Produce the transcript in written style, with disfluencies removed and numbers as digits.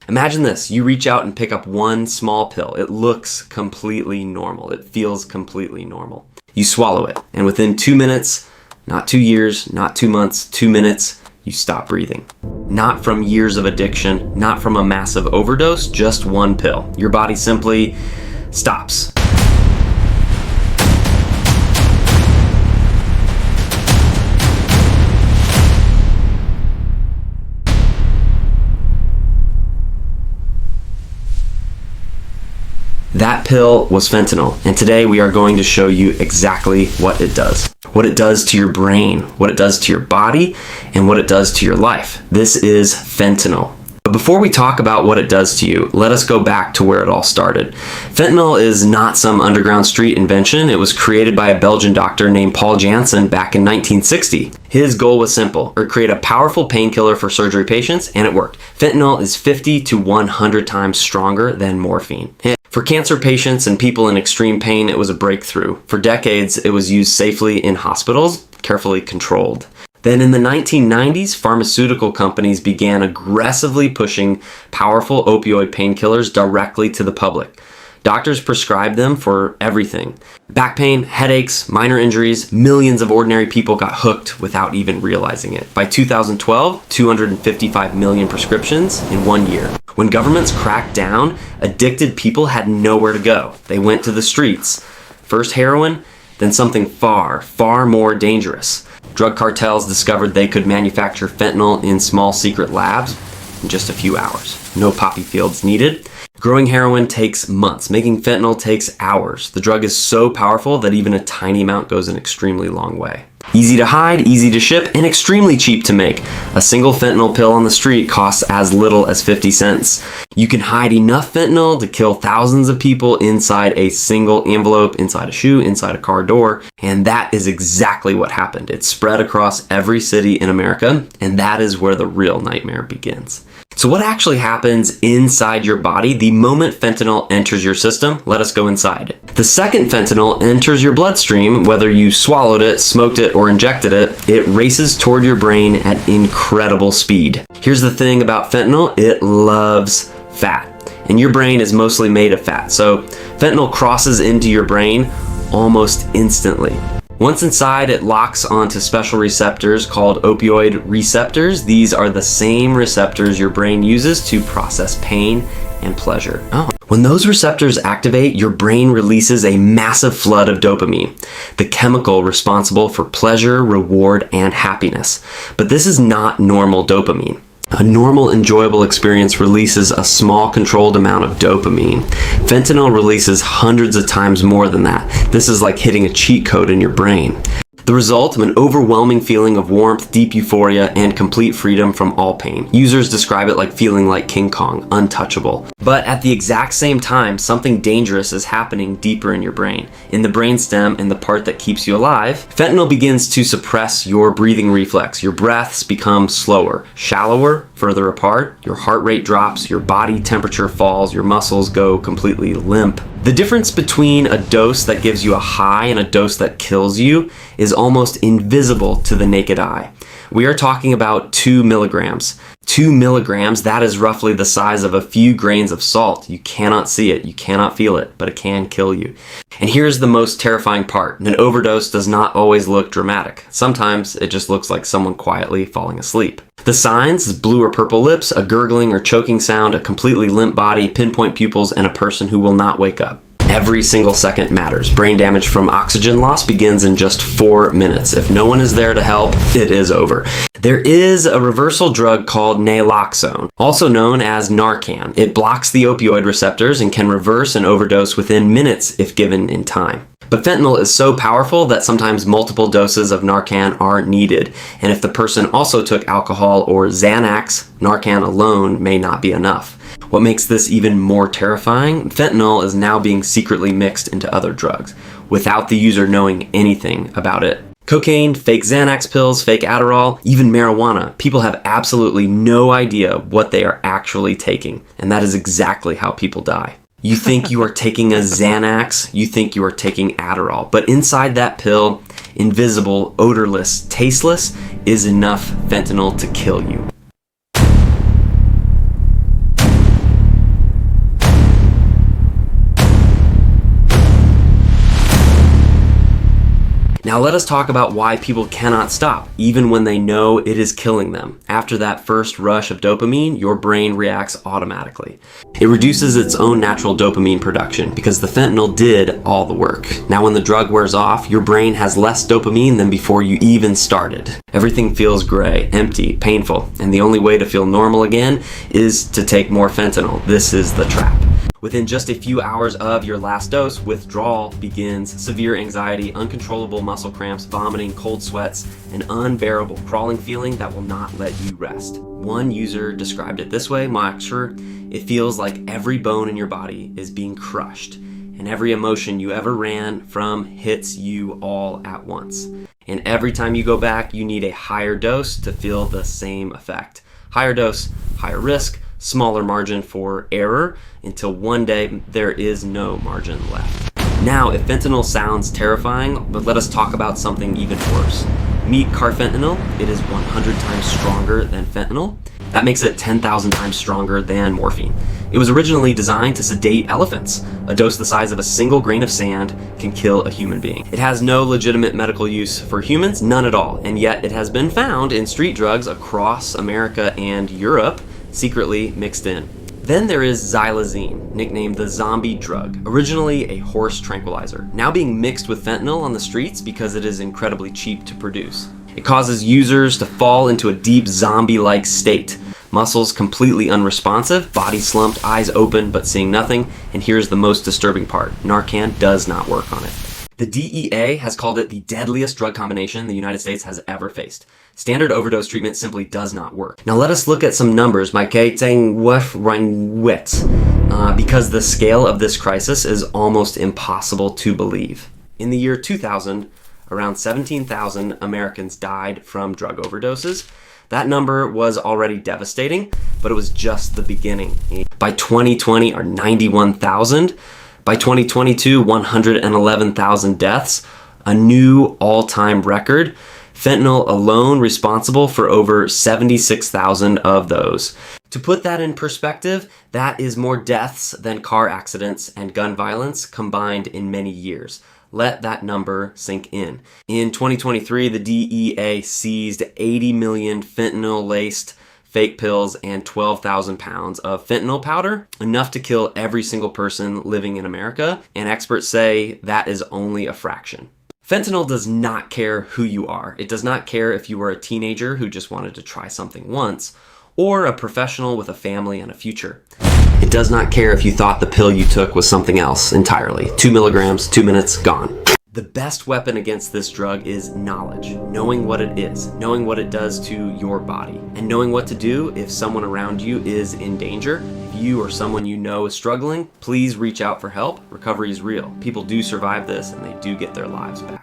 Imagine this, you reach out and pick up one small pill. It looks completely normal. It feels completely normal. You swallow it, and within 2 minutes, not 2 years, not 2 months, 2 minutes, you stop breathing. Not from years of addiction, not from a massive overdose, just one pill. Your body simply stops. That pill was fentanyl, and today we are going to show you exactly what it does. What it does to your brain, what it does to your body, and what it does to your life. This is fentanyl. But before we talk about what it does to you, let us go back to where it all started. Fentanyl is not some underground street invention. It was created by a Belgian doctor named Paul Janssen back in 1960. His goal was simple, create a powerful painkiller for surgery patients, and it worked. Fentanyl is 50 to 100 times stronger than morphine. For cancer patients and people in extreme pain, it was a breakthrough. For decades, it was used safely in hospitals, carefully controlled. Then in the 1990s, pharmaceutical companies began aggressively pushing powerful opioid painkillers directly to the public. Doctors prescribed them for everything. Back pain, headaches, minor injuries, millions of ordinary people got hooked without even realizing it. By 2012, 255 million prescriptions in 1 year. When governments cracked down, addicted people had nowhere to go. They went to the streets. First heroin, then something far, far more dangerous. Drug cartels discovered they could manufacture fentanyl in small secret labs in just a few hours. No poppy fields needed. Growing heroin takes months. Making fentanyl takes hours. The drug is so powerful that even a tiny amount goes an extremely long way. Easy to hide, easy to ship, and extremely cheap to make. A single fentanyl pill on the street costs as little as 50 cents. You can hide enough fentanyl to kill thousands of people inside a single envelope, inside a shoe, inside a car door, and that is exactly what happened. It spread across every city in America, and that is where the real nightmare begins. So what actually happens inside your body the moment fentanyl enters your system? Let us go inside. The second fentanyl enters your bloodstream, whether you swallowed it, smoked it, or injected it, it races toward your brain at incredible speed. Here's the thing about fentanyl, it loves fat. And your brain is mostly made of fat. So fentanyl crosses into your brain almost instantly. Once inside, it locks onto special receptors called opioid receptors. These are the same receptors your brain uses to process pain and pleasure. When those receptors activate, your brain releases a massive flood of dopamine, the chemical responsible for pleasure, reward, and happiness. But this is not normal dopamine. A normal, enjoyable experience releases a small, controlled amount of dopamine. Fentanyl releases hundreds of times more than that. This is like hitting a cheat code in your brain. The result of an overwhelming feeling of warmth, deep euphoria, and complete freedom from all pain. Users describe it like feeling like King Kong, untouchable. But at the exact same time, something dangerous is happening deeper in your brain, in the brainstem and the part that keeps you alive. Fentanyl begins to suppress your breathing reflex. Your breaths become slower, shallower, further apart. Your heart rate drops, your body temperature falls, your muscles go completely limp. The difference between a dose that gives you a high and a dose that kills you is almost invisible to the naked eye. We are talking about 2 milligrams. 2 milligrams, that is roughly the size of a few grains of salt. You cannot see it, you cannot feel it, but it can kill you. And here's the most terrifying part. An overdose does not always look dramatic. Sometimes it just looks like someone quietly falling asleep. The signs, blue or purple lips, a gurgling or choking sound, a completely limp body, pinpoint pupils, and a person who will not wake up. Every single second matters. Brain damage from oxygen loss begins in just 4 minutes. If no one is there to help, it is over. There is a reversal drug called naloxone, also known as Narcan. It blocks the opioid receptors and can reverse an overdose within minutes if given in time. But fentanyl is so powerful that sometimes multiple doses of Narcan are needed. And if the person also took alcohol or Xanax, Narcan alone may not be enough. What makes this even more terrifying? Fentanyl is now being secretly mixed into other drugs, without the user knowing anything about it. Cocaine, fake Xanax pills, fake Adderall, even marijuana. People have absolutely no idea what they are actually taking, and that is exactly how people die. You think you are taking a Xanax, you think you are taking Adderall, but inside that pill, invisible, odorless, tasteless, is enough fentanyl to kill you. Now let us talk about why people cannot stop, even when they know it is killing them. After that first rush of dopamine, your brain reacts automatically. It reduces its own natural dopamine production because the fentanyl did all the work. Now when the drug wears off, your brain has less dopamine than before you even started. Everything feels gray, empty, painful, and the only way to feel normal again is to take more fentanyl. This is the trap. Within just a few hours of your last dose, withdrawal begins. Severe anxiety, uncontrollable muscle cramps, vomiting, cold sweats, an unbearable crawling feeling that will not let you rest. One user described it this way, Moxer: it feels like every bone in your body is being crushed, and every emotion you ever ran from hits you all at once. And every time you go back, you need a higher dose to feel the same effect. Higher dose, higher risk, smaller margin for error, until one day there is no margin left. Now, if fentanyl sounds terrifying, but let us talk about something even worse. Meet carfentanil. It is 100 times stronger than fentanyl. That makes it 10,000 times stronger than morphine. It was originally designed to sedate elephants. A dose the size of a single grain of sand can kill a human being. It has no legitimate medical use for humans, none at all, and yet it has been found in street drugs across America and Europe, secretly mixed in. Then there is xylazine, nicknamed the zombie drug, originally a horse tranquilizer, now being mixed with fentanyl on the streets because it is incredibly cheap to produce. It causes users to fall into a deep zombie-like state. Muscles completely unresponsive, body slumped, eyes open but seeing nothing, and here's the most disturbing part: Narcan does not work on it. The DEA has called it the deadliest drug combination the United States has ever faced. Standard overdose treatment simply does not work. Now let us look at some numbers, because the scale of this crisis is almost impossible to believe. In the year 2000, around 17,000 Americans died from drug overdoses. That number was already devastating, but it was just the beginning. By 2020, or 91,000. By 2022, 111,000 deaths, a new all-time record. Fentanyl alone responsible for over 76,000 of those. To put that in perspective, that is more deaths than car accidents and gun violence combined in many years. Let that number sink in. In 2023, the DEA seized 80 million fentanyl-laced fake pills and 12,000 pounds of fentanyl powder, enough to kill every single person living in America, and experts say that is only a fraction. Fentanyl does not care who you are. It does not care if you were a teenager who just wanted to try something once, or a professional with a family and a future. It does not care if you thought the pill you took was something else entirely. 2 milligrams, 2 minutes, gone. The best weapon against this drug is knowledge, knowing what it is, knowing what it does to your body, and knowing what to do if someone around you is in danger. If you or someone you know is struggling, please reach out for help. Recovery is real. People do survive this and they do get their lives back.